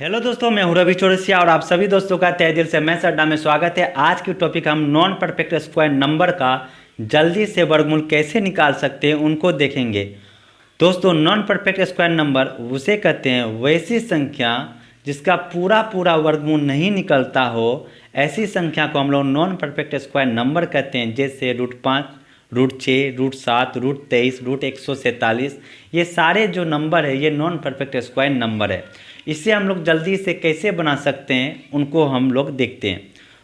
Hello दोस्तों, मैं हूं रवि चौरसिया और आप सभी दोस्तों का तहे दिल से मैथ्स अड्डा में स्वागत है। आज की टॉपिक हम नॉन परफेक्ट स्क्वायर नंबर का जल्दी से वर्गमूल कैसे निकाल सकते हैं उनको देखेंगे। दोस्तों, नॉन परफेक्ट स्क्वायर नंबर उसे कहते हैं वैसी संख्या जिसका पूरा पूरा वर्गमूल नहीं निकलता हो। ऐसी संख्या को हम लोग नॉन परफेक्ट स्क्वायर नंबर कहते हैं, जैसे √5, √6, √7, √23, √147। ये सारे जो नंबर है ये नॉन परफेक्ट स्क्वायर नंबर है। इसे हम लोग जल्दी से कैसे बना सकते हैं उनको हम लोग देखते हैं।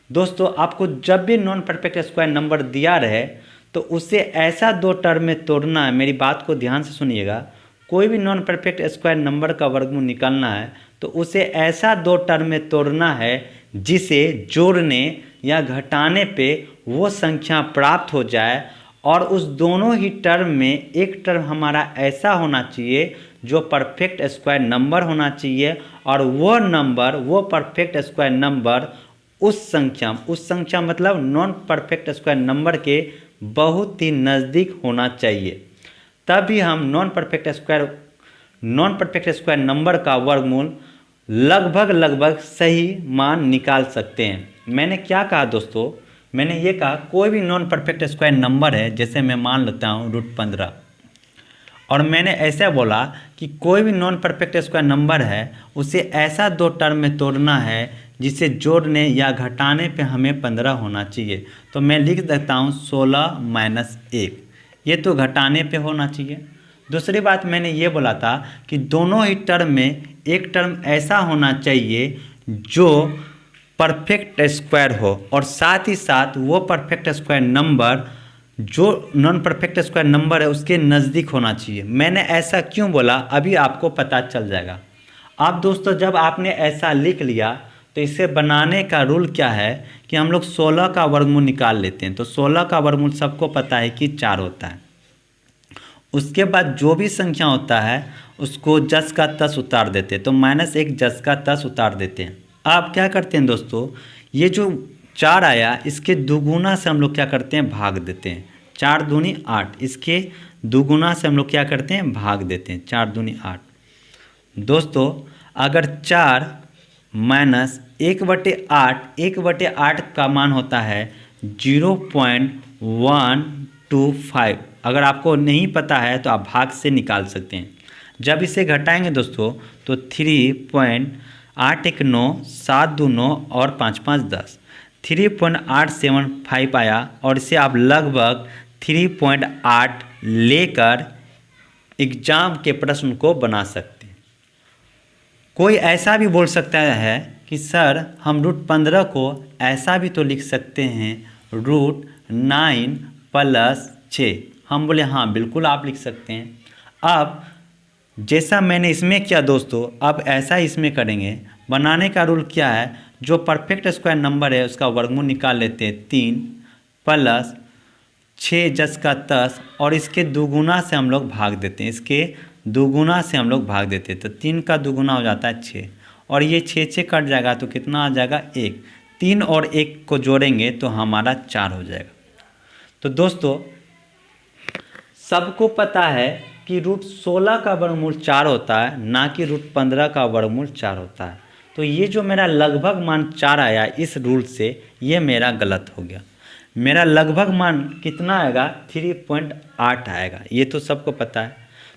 दोस्तों, आपको जब भी नॉन परफेक्ट स्क्वायर नंबर दिया रहे तो उसे ऐसा दो टर्म में तोड़ना है। मेरी बात को ध्यान से सुनिएगा। कोई भी नॉन परफेक्ट स्क्वायर नंबर का वर्गमूल निकालना है तो उसे ऐसा दो टर्म में तोड़ना है जिसे जोड़ने या घटाने पे वो संख्या प्राप्त हो जाए, और उस दोनों ही टर्म में एक टर्म हमारा ऐसा होना चाहिए जो परफेक्ट स्क्वायर नंबर होना चाहिए, और वो परफेक्ट स्क्वायर नंबर उस संख्या मतलब नॉन परफेक्ट स्क्वायर नंबर के बहुत ही नज़दीक होना चाहिए। तभी हम नॉन परफेक्ट स्क्वायर नंबर का वर्गमूल लगभग सही मान निकाल सकते हैं। मैंने क्या कहा दोस्तों? मैंने ये कहा कोई भी नॉन परफेक्ट स्क्वायर नंबर है, जैसे मैं मान लेता हूँ √15, और मैंने ऐसा बोला कि कोई भी नॉन परफेक्ट स्क्वायर नंबर है उसे ऐसा दो टर्म में तोड़ना है जिसे जोड़ने या घटाने पे हमें 15 होना चाहिए। तो मैं लिख देता हूँ 16 - 1, ये तो घटाने पे होना चाहिए। दूसरी बात मैंने ये बोला था कि दोनों ही टर्म में एक टर्म ऐसा होना चाहिए जो परफेक्ट स्क्वायर हो, और साथ ही साथ वो परफेक्ट स्क्वायर नंबर जो नॉन परफेक्ट स्क्वायर नंबर है उसके नज़दीक होना चाहिए। मैंने ऐसा क्यों बोला अभी आपको पता चल जाएगा। अब दोस्तों, जब आपने ऐसा लिख लिया तो इसे बनाने का रूल क्या है कि हम लोग 16 का वर्गमूल निकाल लेते हैं। तो 16 का वर्गमूल सबको पता है कि 4 होता है। उसके बाद जो भी संख्या होता है उसको जस का तस उतार देते हैं, तो -1 जस का तस उतार देते हैं। अब क्या करते हैं दोस्तों, ये जो 4 आया इसके दुगुना से हम लोग क्या करते हैं, भाग देते हैं। 4 दूनी 8, इसके दुगुना से हम लोग क्या करते हैं, भाग देते हैं। 4 दूनी 8। दोस्तों, अगर 4 - 1/8, 1/8 का मान होता है 0.125। अगर आपको नहीं पता है तो आप भाग से निकाल सकते हैं। जब इसे घटाएंगे दोस्तों तो 3.8 1 9, 7 2 9 और 5 5 10, 3.875 आया, और इसे आप लगभग 3.8 लेकर एग्जाम के प्रश्न को बना सकते हैं। कोई ऐसा भी बोल सकता है कि सर हम √15 को ऐसा भी तो लिख सकते हैं √9 + 6। हम बोले हाँ बिल्कुल आप लिख सकते हैं। अब जैसा मैंने इसमें किया दोस्तों, अब ऐसा इसमें करेंगे। बनाने का रूल क्या है, जो परफेक्ट स्क्वायर नंबर है उसका वर्गमूल निकाल लेते हैं। 3 + 6 जस का तस, और इसके दुगुना से हम लोग भाग देते हैं। इसके दुगुना से हम लोग भाग देते हैं तो 3 का दुगुना हो जाता है 6, और ये 6 कट जाएगा तो कितना आ जाएगा, 1। 3 और 1 को जोड़ेंगे तो हमारा 4 हो जाएगा। तो दोस्तों, सबको पता है कि √16 का वर्गमूल 4 होता है, ना कि √15 का वर्गमूल 4 होता है। तो ये जो मेरा लगभग मान 4 आया इस रूल से, ये मेरा गलत हो गया। मेरा लगभग मान कितना आएगा, 3.8 आएगा। ये तो सबको पता है।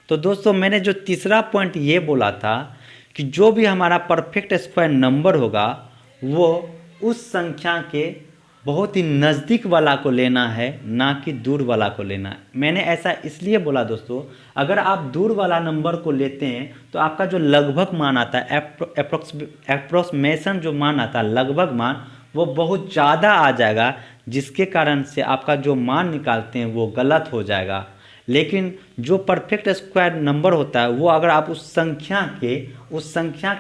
तो दोस्तों, मैंने जो तीसरा पॉइंट ये बोला था कि जो भी हमारा परफेक्ट स्क्वायर नंबर होगा वो उस संख्या के बहुत ही नज़दीक वाला को लेना है, ना कि दूर वाला को लेना है। मैंने ऐसा इसलिए बोला दोस्तों, अगर आप दूर वाला नंबर को लेते हैं तो आपका जो लगभग मान आता है, अप्रोक्सीमेशन जो मान आता है, लगभग मान, वो बहुत ज़्यादा आ जाएगा, जिसके कारण से आपका जो मान निकालते हैं वो गलत हो जाएगा। लेकिन जो परफेक्ट स्क्वायर नंबर होता है वो अगर आप उस संख्या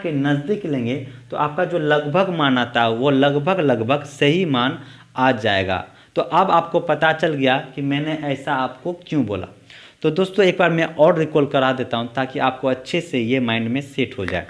के नज़दीक लेंगे तो आपका जो लगभग मान आता है वो लगभग सही मान आ जाएगा। तो अब आपको पता चल गया कि मैंने ऐसा आपको क्यों बोला। तो दोस्तों, एक बार मैं और रिकॉल करा देता हूँ ताकि आपको अच्छे से ये माइंड में सेट हो जाए।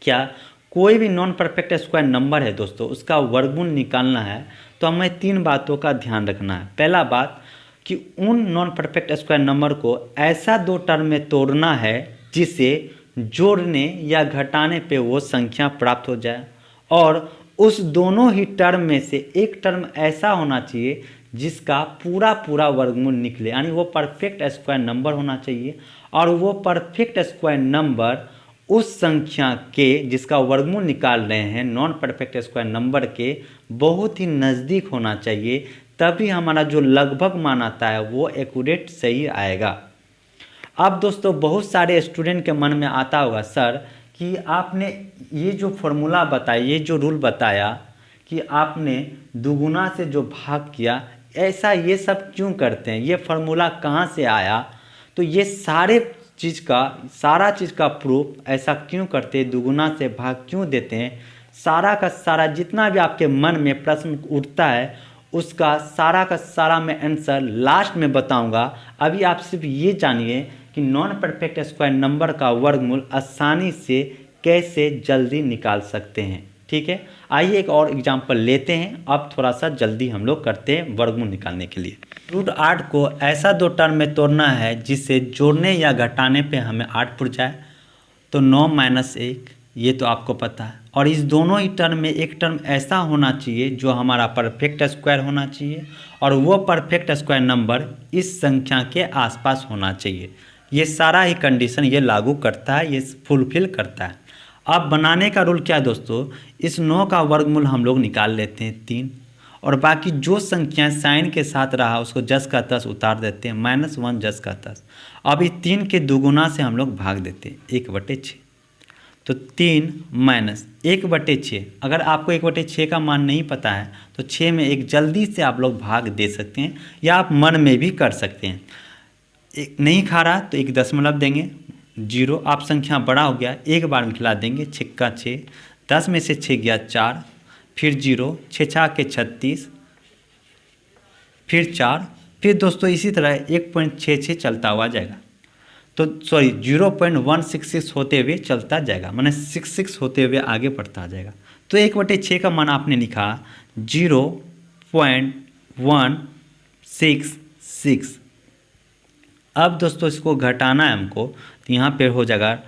क्या कोई भी नॉन परफेक्ट स्क्वायर नंबर है दोस्तों, उसका वर्गमूल निकालना है तो हमें 3 बातों का ध्यान रखना है। पहला बात कि उन नॉन परफेक्ट स्क्वायर नंबर को ऐसा दो टर्म में तोड़ना है जिसे जोड़ने या घटाने पे वो संख्या प्राप्त हो जाए, और उस दोनों ही टर्म में से एक टर्म ऐसा होना चाहिए जिसका पूरा पूरा वर्गमूल निकले, यानी वो परफेक्ट स्क्वायर नंबर होना चाहिए, और वो परफेक्ट स्क्वायर नंबर उस संख्या के जिसका वर्गमूल निकाल रहे हैं नॉन परफेक्ट स्क्वायर नंबर के बहुत ही नज़दीक होना चाहिए, तभी हमारा जो लगभग मान आता है वो एक्यूरेट सही आएगा। अब दोस्तों बहुत सारे स्टूडेंट के मन में आता होगा सर कि आपने ये जो फॉर्मूला बताया, ये जो रूल बताया कि आपने दुगुना से जो भाग किया, ऐसा ये सब क्यों करते हैं, ये फार्मूला कहाँ से आया? तो ये सारा चीज़ का प्रूफ ऐसा क्यों करते हैं, दुगुना से भाग क्यों देते हैं, सारा का सारा जितना भी आपके मन में प्रश्न उठता है उसका सारा का सारा मैं आंसर लास्ट में बताऊंगा। अभी आप सिर्फ ये जानिए कि नॉन परफेक्ट स्क्वायर नंबर का वर्गमूल आसानी से कैसे जल्दी निकाल सकते हैं। ठीक है, आइए एक और एग्जांपल लेते हैं। अब थोड़ा सा जल्दी हम लोग करते हैं वर्गमूल निकालने के लिए। रूट 8 को ऐसा दो टर्म में तोड़ना है जिससे जोड़ने या घटाने पे हमें 8 पुर जाए। तो 9 - 1 ये तो आपको पता है, और इस दोनों ही टर्म में एक टर्म ऐसा होना चाहिए जो हमारा परफेक्ट स्क्वायर होना चाहिए, और वो परफेक्ट स्क्वायर नंबर इस संख्या के आसपास होना चाहिए। ये सारा ही कंडीशन ये लागू करता है, ये फुलफिल करता है। अब बनाने का रूल क्या है दोस्तों, इस 9 का वर्गमूल हम लोग निकाल लेते हैं 3, और बाकी जो संख्या साइन के साथ रहा उसको 10 का 10 उतार देते हैं, -1 10 का 10। अब इस 3 के दुगुना से हम लोग भाग देते हैं 1/6। तो 3 - 1/6, अगर आपको 1/6 का मान नहीं पता है तो 6 में एक जल्दी से आप लोग भाग दे सकते हैं, या आप मन में भी कर सकते हैं। नहीं खा रहा तो 1 दशमलव देंगे, 0 आप संख्या बड़ा हो गया एक बार में खिला देंगे, 6 का 6, 10 में से 6 गया 4, फिर 0, 6 6 के 36, फिर 4, फिर दोस्तों इसी तरह 1.66 चलता हुआ जाएगा। तो सॉरी 0.166 होते हुए चलता जाएगा, माने 66 होते हुए आगे बढ़ता जाएगा। तो 1/6 का मान आपने लिखा 0.166। अब दोस्तों इसको घटाना है हमको, तो यहाँ पे हो जाएगा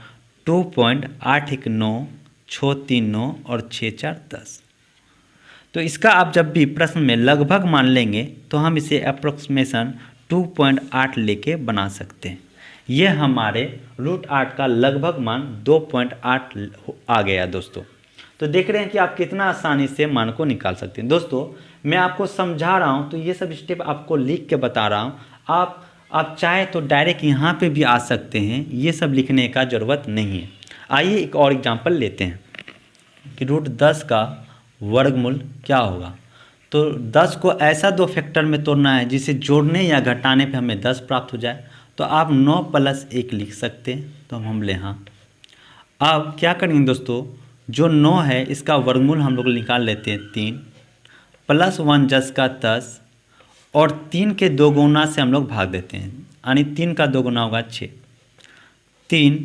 2.819, 639 और 6 4 10। तो इसका आप जब भी प्रश्न में लगभग मान लेंगे तो हम इसे अप्रोक्सीमेशन 2.8 लेके बना सकते हैं। ये हमारे रूट 8 का लगभग मान 2.8 आ गया दोस्तों। तो देख रहे हैं कि आप कितना आसानी से मान को निकाल सकते हैं। दोस्तों मैं आपको समझा रहा हूँ तो ये सब स्टेप आपको लिख के बता रहा हूँ, आप चाहे तो डायरेक्ट यहाँ पे भी आ सकते हैं, ये सब लिखने का ज़रूरत नहीं है। आइए एक और एग्जांपल लेते हैं कि रूट 10 का वर्गमूल क्या होगा। तो 10 को ऐसा दो फैक्टर में तोड़ना है जिसे जोड़ने या घटाने पे हमें 10 प्राप्त हो जाए। तो आप 9 + 1 लिख सकते हैं, तो हम ले हाँ। अब क्या करेंगे दोस्तों, जो 9 है इसका वर्गमूल हम लोग निकाल लेते हैं 3, +1 10 का 10, और 3 के 2 गुना से हम लोग भाग देते हैं, यानी 3 का 2 गुना होगा 6। 3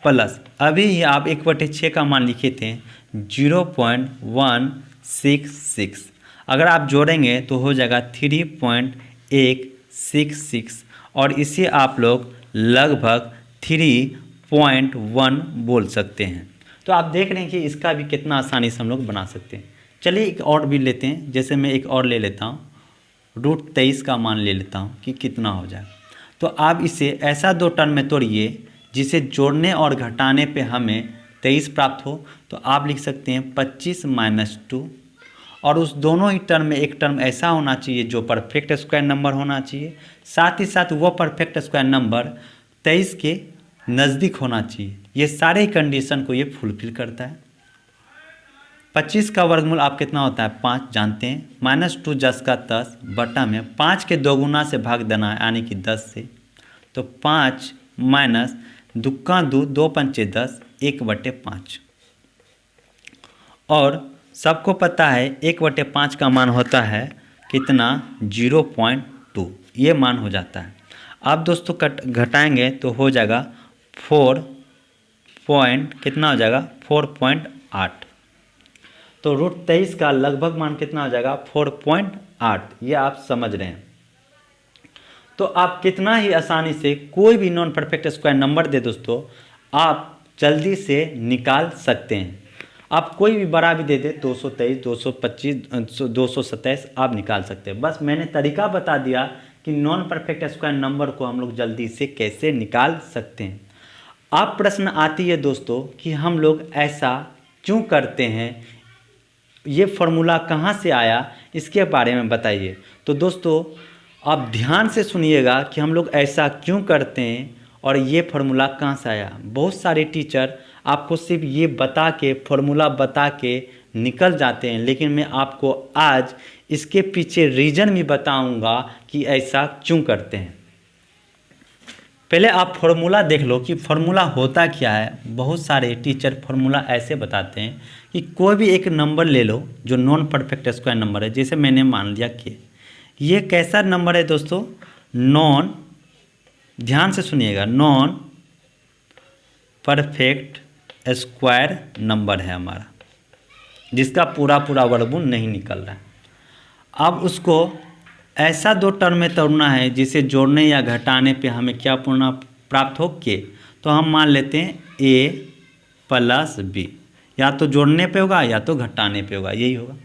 प्लस अभी ही आप 1/6 का मान लिखे थे 0.166, अगर आप जोड़ेंगे तो हो जाएगा 3.166, और इसे आप लोग लगभग 3.1 बोल सकते हैं। तो आप देख रहे हैं कि इसका भी कितना आसानी से हम लोग बना सकते हैं। चलिए एक और भी लेते हैं, जैसे मैं एक और ले लेता हूँ, रूट 23 का मान ले लेता हूँ कि कितना हो जाए। तो आप इसे ऐसा दो टर्म में तोड़िए जिसे जोड़ने और घटाने पे हमें 23 प्राप्त हो। तो आप लिख सकते हैं 25 - 2, और उस दोनों ही टर्म में एक टर्म ऐसा होना चाहिए जो परफेक्ट स्क्वायर नंबर होना चाहिए, साथ ही साथ वो परफेक्ट स्क्वायर नंबर 23 के नज़दीक होना चाहिए। ये सारे कंडीशन को ये फुलफिल करता है। 25 का वर्गमूल आप कितना होता है 5 जानते हैं, -2 10 का 10 बटा में 5 के 2 गुना से भाग देना है, यानी कि 10 से। तो 5 माइनस 2 का 2, 2 पंचे 10, 1/5। और सबको पता है 1/5 का मान होता है कितना 0.2, ये मान हो जाता है। आप दोस्तों घटाएंगे तो हो जाएगा 4 कितना हो जाएगा 4.8। तो रूट 23 का लगभग मान कितना हो जाएगा 4.8, ये आप समझ रहे हैं। तो आप कितना ही आसानी से कोई भी नॉन परफेक्ट स्क्वायर नंबर दे दोस्तों, आप जल्दी से निकाल सकते हैं। आप कोई भी बड़ा भी दे दे 223, 225, 227 आप निकाल सकते हैं। बस मैंने तरीका बता दिया कि नॉन परफेक्ट स्क्वायर नंबर को हम लोग जल्दी से कैसे निकाल सकते हैं। अब प्रश्न आती है दोस्तों कि हम लोग ऐसा क्यों करते हैं, ये फॉर्मूला कहाँ से आया, इसके बारे में बताइए। तो दोस्तों आप ध्यान से सुनिएगा कि हम लोग ऐसा क्यों करते हैं और ये फार्मूला कहाँ से आया। बहुत सारे टीचर आपको सिर्फ ये बता के फार्मूला बता के निकल जाते हैं, लेकिन मैं आपको आज इसके पीछे रीज़न भी बताऊंगा कि ऐसा क्यों करते हैं। पहले आप फार्मूला देख लो कि फार्मूला होता क्या है। बहुत सारे टीचर फार्मूला ऐसे बताते हैं कि कोई भी एक नंबर ले लो जो नॉन परफेक्ट स्क्वायर नंबर है। जैसे मैंने मान लिया कि ये कैसा नंबर है दोस्तों, नॉन, ध्यान से सुनिएगा, नॉन परफेक्ट स्क्वायर नंबर है हमारा, जिसका पूरा वर्गमूल नहीं निकल रहा है। अब उसको ऐसा दो टर्म में तोड़ना है जिसे जोड़ने या घटाने पे हमें क्या पूर्ण प्राप्त हो के, तो हम मान लेते हैं a प्लस b, या तो जोड़ने पे होगा या तो घटाने पे होगा, यही होगा।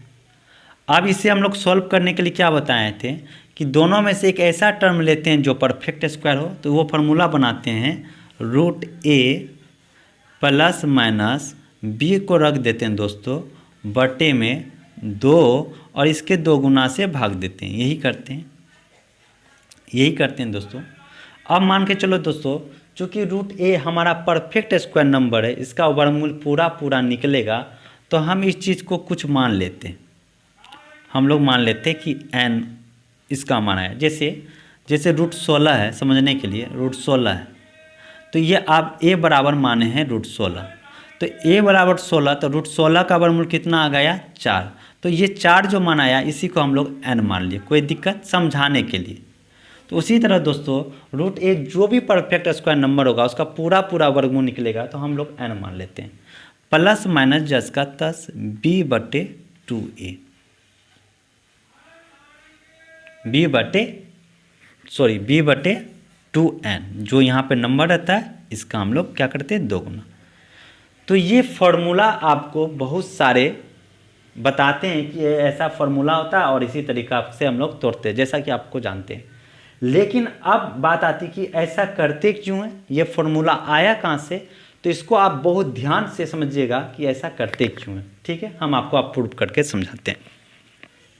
अब इसे हम लोग सॉल्व करने के लिए क्या बताए थे कि दोनों में से एक ऐसा टर्म लेते हैं जो परफेक्ट स्क्वायर हो, तो वो फार्मूला बनाते हैं root a plus minus b को रख देते हैं दोस्तों बटे में 2 और इसके 2 गुना से भाग देते हैं। यही करते हैं दोस्तों। अब मान के चलो दोस्तों, चूँकि रूट a हमारा परफेक्ट स्क्वायर नंबर है, इसका वर्गमूल पूरा निकलेगा, तो हम इस चीज़ को कुछ मान लेते हैं। हम लोग मान लेते हैं कि n इसका मान है। जैसे रूट 16 है, समझने के लिए रूट 16 है, तो ये आप a बराबर माने हैं रूट 16, तो a बराबर 16, तो रूट 16 का वर्गमूल कितना आ गया 4, तो ये 4 जो मान आया इसी को हम लोग n मान लिए, कोई दिक्कत समझाने के लिए। तो उसी तरह दोस्तों रूट a जो भी परफेक्ट स्क्वायर नंबर होगा उसका पूरा वर्गमूल निकलेगा, तो हम लोग n मान लेते हैं, प्लस माइनस 10 का 10 b बटे 2a, b बटे 2n, जो यहाँ पे नंबर रहता है इसका हम लोग क्या करते हैं 2 गुना। तो ये फार्मूला आपको बहुत सारे बताते हैं कि ऐसा फार्मूला होता है और इसी तरीका से हम लोग तोड़ते हैं, जैसा कि आपको जानते हैं। लेकिन अब बात आती कि ऐसा करते क्यों हैं, ये फार्मूला आया कहाँ से, तो इसको आप बहुत ध्यान से समझिएगा कि ऐसा करते क्यों हैं। ठीक है, हम आपको प्रूव करके समझाते हैं।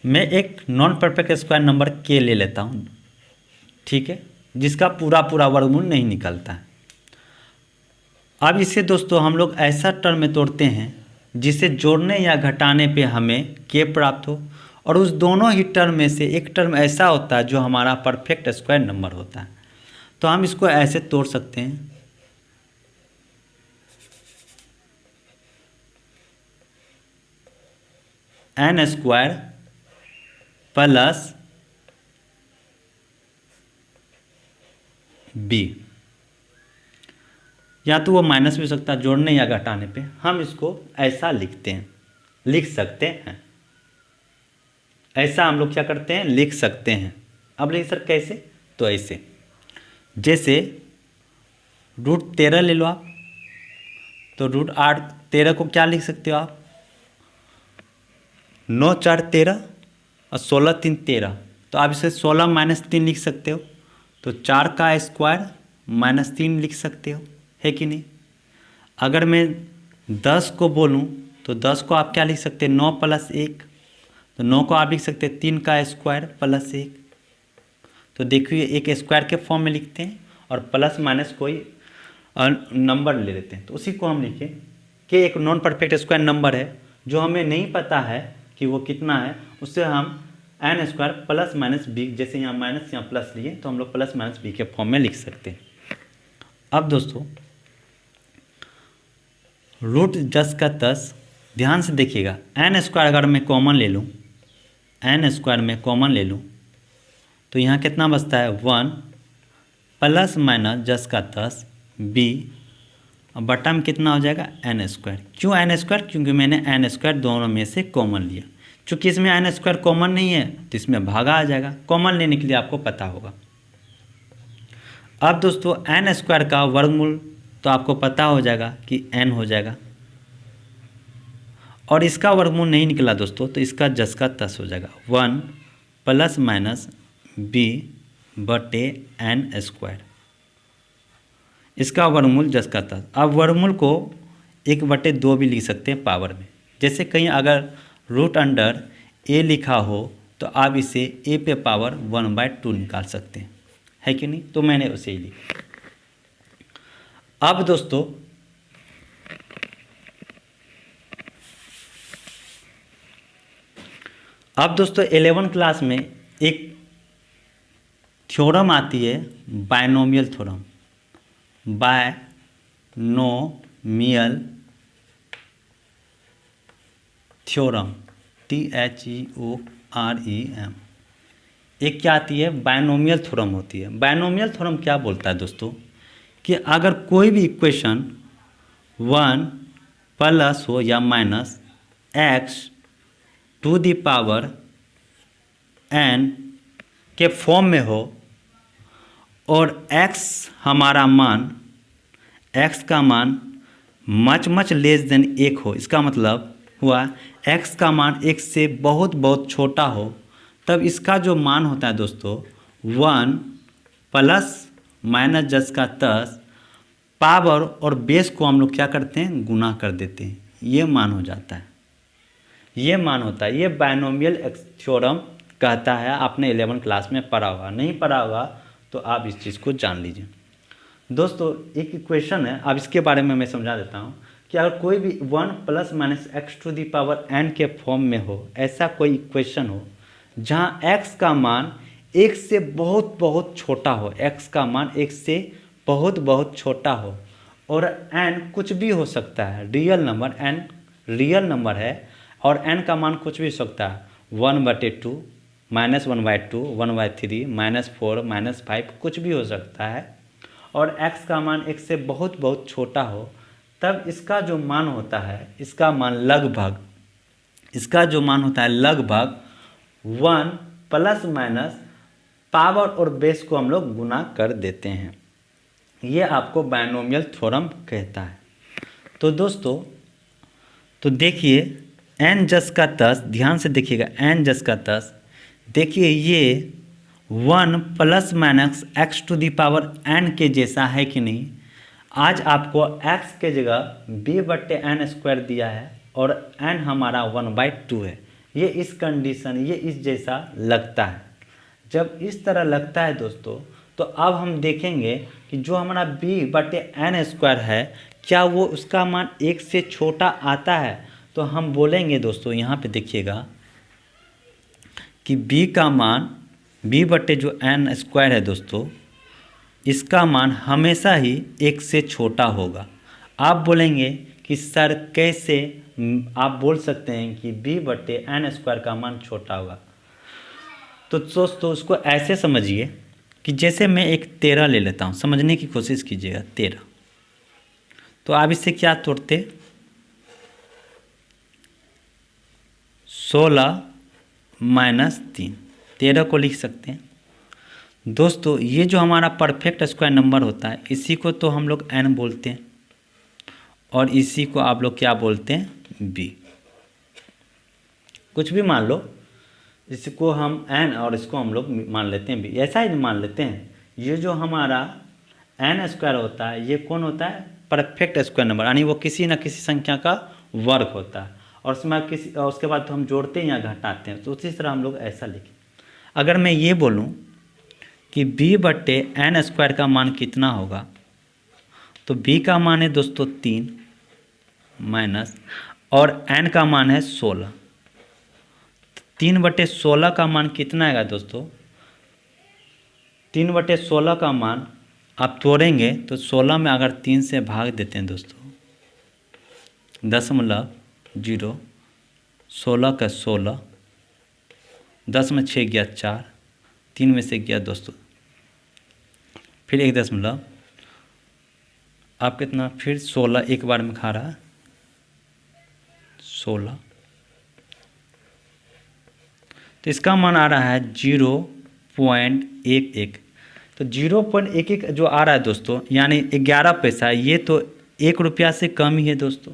मैं एक नॉन परफेक्ट स्क्वायर नंबर के ले लेता हूँ, ठीक है, जिसका पूरा वर्गमूल नहीं निकलता है। अब इसे दोस्तों हम लोग ऐसा टर्म में तोड़ते हैं जिसे जोड़ने या घटाने पे हमें के प्राप्त हो, और उस दोनों ही टर्म में से एक टर्म ऐसा होता है जो हमारा परफेक्ट स्क्वायर नंबर होता है। तो हम इसको ऐसे तोड़ सकते हैं, n स्क्वायर प्लस b, या तो वो माइनस भी हो सकता है, जोड़ने या घटाने पे हम इसको ऐसा लिख सकते हैं। ऐसा हम लोग क्या करते हैं, लिख सकते हैं। अब लेकिन सर कैसे, तो ऐसे, जैसे रूट 13 ले लो आप, तो रूट 13 को क्या लिख सकते हो आप, 9 4 13 और 16 3 13, तो आप इसे 16 माइनस 3 लिख सकते हो, तो 4 का स्क्वायर माइनस 3 लिख सकते हो, है कि नहीं। अगर मैं 10 को बोलूँ तो 10 को आप क्या लिख सकते हैं, 9 प्लस 1, तो 9 को आप लिख सकते हैं 3 का स्क्वायर प्लस 1। तो देखिए एक स्क्वायर के फॉर्म में लिखते हैं और प्लस माइनस कोई नंबर ले लेते हैं, तो उसी को हम लिखें कि एक नॉन परफेक्ट स्क्वायर नंबर है जो हमें नहीं पता है कि वो कितना है, उससे हम n square plus minus b, जैसे यहाँ माइनस यहाँ प्लस लिए तो हम लोग प्लस माइनस b के फॉर्म में लिख सकते हैं। अब दोस्तों रूट 10 का 10, ध्यान से देखिएगा, n स्क्वायर अगर मैं कॉमन ले लूँ, n स्क्वायर में कॉमन ले लूँ तो यहाँ कितना बचता है 1 प्लस माइनस 10 का 10 b, और बटा में कितना हो जाएगा n स्क्वायर। क्यों n स्क्वायर, क्योंकि मैंने n स्क्वायर दोनों में से कॉमन लिया। चूँकि इसमें n स्क्वायर कॉमन नहीं है तो इसमें भागा आ जाएगा, कॉमन लेने के लिए आपको पता होगा। अब दोस्तों n स्क्वायर का वर्गमूल तो आपको पता हो जाएगा कि n हो जाएगा। और इसका वर्गमूल नहीं निकला दोस्तों, तो इसका जस का तस हो जाएगा 1 प्लस माइनस b बटे n स्क्वायर। इसका वर्गमूल जस का तस। अब वर्गमूल को 1/2 भी लिख सकते हैं पावर में। जैसे कहीं अगर रूट अंडर a लिखा हो तो आप इसे a पे पावर 1/2 निकाल सकते हैं, है कि नहीं? तो मैंने उसे ही लिखा। अब दोस्तों अब दोस्तों 11 क्लास में एक थ्योरम आती है, binomial theorem. Binomial theorem THEOREM। एक क्या आती है? बायनोमियल थ्योरम होती है। बायनोमियल थ्योरम क्या बोलता है दोस्तों कि अगर कोई भी इक्वेशन 1 प्लस हो या minus x to the power n के फॉर्म में हो और x हमारा मान, x का मान मच लेस देन 1 हो, इसका मतलब हुआ x का मान 1 से बहुत बहुत छोटा हो, तब इसका जो मान होता है दोस्तों 1 प्लस माइनस जस का तस पावर और बेस को हम लोग क्या करते हैं? गुना कर देते हैं। ये मान हो जाता है, ये मान होता है। ये बायनोमियल थ्योरम कहता है। आपने 11 क्लास में पढ़ा होगा, नहीं पढ़ा होगा तो आप इस चीज़ को जान लीजिए। दोस्तों एक इक्वेशन है, अब इसके बारे में मैं समझा देता हूँ कि अगर कोई भी 1 plus minus x to the power n के फॉर्म में हो, ऐसा कोई इक्वेशन हो जहाँ x का मान 1 से बहुत बहुत छोटा हो, x का मान 1 से बहुत बहुत छोटा हो और n कुछ भी हो सकता है, real number, n real number है और n का मान कुछ भी हो सकता है, 1/2 -1/2 1/3 -4 -5 कुछ भी हो सकता है और x का मान 1 से बहुत बहुत छोटा हो, तब इसका जो मान होता है, इसका मान लगभग 1 प्लस माइनस पावर और बेस को हम लोग गुना कर देते हैं। ये आपको बायनोमियल थ्योरम कहता है। तो दोस्तों तो देखिए n जस का तस, ध्यान से देखिएगा, n जस का तस, देखिए ये 1 plus minus x to the power n के जैसा है कि नहीं। आज आपको x के जगह b/n स्क्वायर दिया है और n हमारा 1/2 है। ये इस कंडीशन, ये इस जैसा लगता है। जब इस तरह लगता है दोस्तों, तो अब हम देखेंगे कि जो हमारा b/n स्क्वायर है, क्या वो उसका मान 1 से छोटा आता है? तो हम बोलेंगे दोस्तों, यहाँ पे देखिएगा कि b का मान, b/n स्क्वायर है दोस्तों, इसका मान हमेशा ही 1 से छोटा होगा। आप बोलेंगे कि सर कैसे? आप बोल सकते हैं कि b/n स्क्वायर का मान छोटा होगा। तो दोस्तों उसको ऐसे समझिए कि जैसे मैं एक 13 ले लेता हूँ, समझने की कोशिश कीजिएगा। 13, तो आप इससे क्या तोड़ते? 16 माइनस 3, 13 को लिख सकते हैं। दोस्तों ये जो हमारा परफेक्ट स्क्वायर नंबर होता है, इसी को तो हम लोग n बोलते हैं और इसी को आप लोग क्या बोलते हैं? b। कुछ भी मान लो, इसको हम n और इसको हम लोग मान लेते हैं b, ऐसा ही मान लेते हैं। ये जो हमारा n स्क्वायर होता है, ये कौन होता है? परफेक्ट स्क्वायर नंबर, यानी वो किसी न किसी संख्या का वर्ग होता है और उसके बाद तो हम जोड़ते हैं या घटाते हैं। तो उसी तरह हम लोग ऐसा लिखें। अगर मैं ये बोलूँ कि b/n स्क्वायर का मान कितना होगा, तो b का मान है दोस्तों 3 माइनस और n का मान है 16। 3/16 का मान कितना आएगा दोस्तों? 3/16 का मान आप तोड़ेंगे तो 16 में अगर 3 से भाग देते हैं दोस्तों, 0.0, 16 का 16, 10 में 6 गया 4, 3 में से गया दोस्तों, फिर 1 दशमलव, आप कितना, फिर 16 एक बार में खा रहा है 16, तो इसका मान आ रहा है 0.11। तो 0.11 जो आ रहा है दोस्तों यानी 11 पैसा, ये तो 1 रुपया से कम ही है दोस्तों।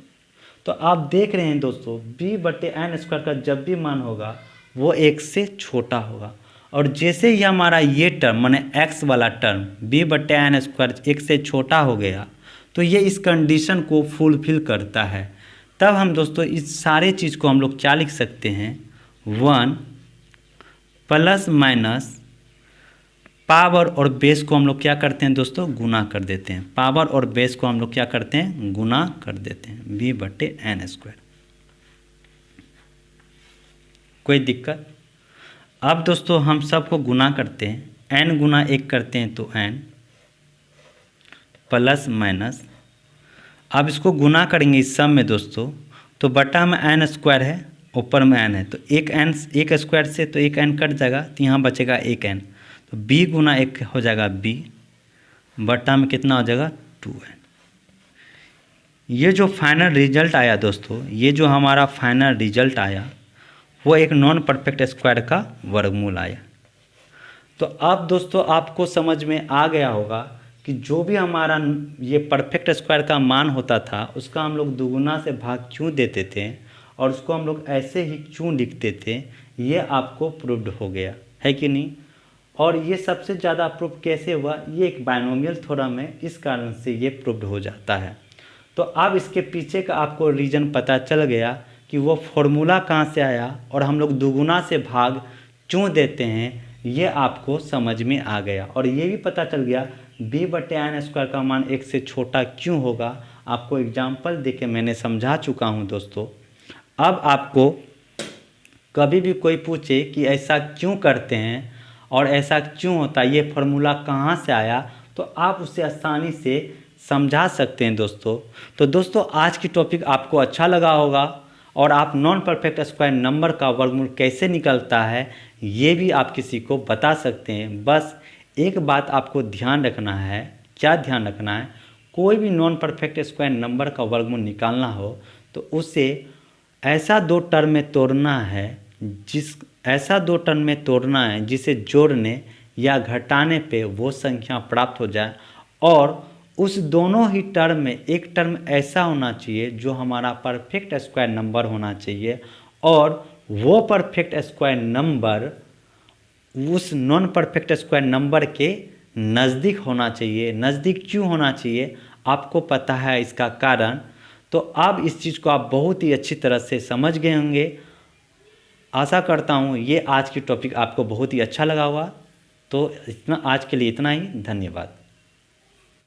तो आप देख रहे हैं दोस्तों b/n² का जब भी मान होगा वो 1 से छोटा होगा। और जैसे ही हमारा ये टर्म माने x वाला टर्म b/n² 1 से छोटा हो गया तो ये इस कंडीशन को फुलफिल करता है। तब हम दोस्तों इस सारे चीज़ को हम लोग क्या लिख सकते हैं, 1 प्लस माइनस पावर और बेस को हम लोग क्या करते हैं दोस्तों, गुना कर देते हैं। पावर और बेस को हम लोग क्या करते हैं, गुना कर देते हैं b/n²। कोई दिक्कत? अब दोस्तों हम सबको गुना करते हैं, n गुना 1 करते हैं तो n प्लस माइनस, अब इसको गुना करेंगे इस सब में दोस्तों तो बटा में n² है, ऊपर में n है तो एक स्क्वायर से तो एक n कट जाएगा तो यहाँ बचेगा एक n, तो b गुना 1 हो जाएगा b, बटा में कितना हो जाएगा 2n। ये जो फाइनल रिजल्ट आया दोस्तों, ये जो हमारा फाइनल रिजल्ट आया वो एक नॉन परफेक्ट स्क्वायर का वर्गमूल आया। तो अब दोस्तों आपको समझ में आ गया होगा कि जो भी हमारा ये परफेक्ट स्क्वायर का मान होता था उसका हम लोग दुगुना से भाग क्यों देते थे और उसको हम लोग ऐसे ही क्यों लिखते थे, ये आपको प्रूव्ड हो गया है कि नहीं। और ये सबसे ज़्यादा प्रूव कैसे हुआ, ये एक बायनोमियल थ्योरम है, इस कारण से ये प्रूव्ड हो जाता है। तो अब इसके पीछे का आपको रीज़न पता चल गया कि वो फॉर्मूला कहाँ से आया और हम लोग दुगुना से भाग क्यों देते हैं, ये आपको समझ में आ गया। और ये भी पता चल गया b/n² का मान 1 से छोटा क्यों होगा, आपको एग्जाम्पल देके मैंने समझा चुका हूँ दोस्तों। अब आपको कभी भी कोई पूछे कि ऐसा क्यों करते हैं और ऐसा क्यों होता है, ये फार्मूला कहाँ से आया, तो आप उसे आसानी से समझा सकते हैं दोस्तों। तो दोस्तों आज की टॉपिक आपको अच्छा लगा होगा और आप नॉन परफेक्ट स्क्वायर नंबर का वर्गमूल कैसे निकलता है ये भी आप किसी को बता सकते हैं। बस एक बात आपको ध्यान रखना है, क्या ध्यान रखना है, कोई भी नॉन परफेक्ट स्क्वायर नंबर का वर्गमूल निकालना हो तो उसे ऐसा 2 टर्म में तोड़ना है जिसे जोड़ने या घटाने पे वो संख्या प्राप्त हो जाए, और उस दोनों ही टर्म में एक टर्म ऐसा होना चाहिए जो हमारा परफेक्ट स्क्वायर नंबर होना चाहिए, और वो परफेक्ट स्क्वायर नंबर उस नॉन परफेक्ट स्क्वायर नंबर के नज़दीक होना चाहिए। नज़दीक क्यों होना चाहिए आपको पता है इसका कारण। तो अब इस चीज़ को आप बहुत ही अच्छी तरह से समझ गए होंगे। आशा करता हूँ ये आज की टॉपिक आपको बहुत ही अच्छा लगा होगा। तो इतना, आज के लिए इतना ही, धन्यवाद।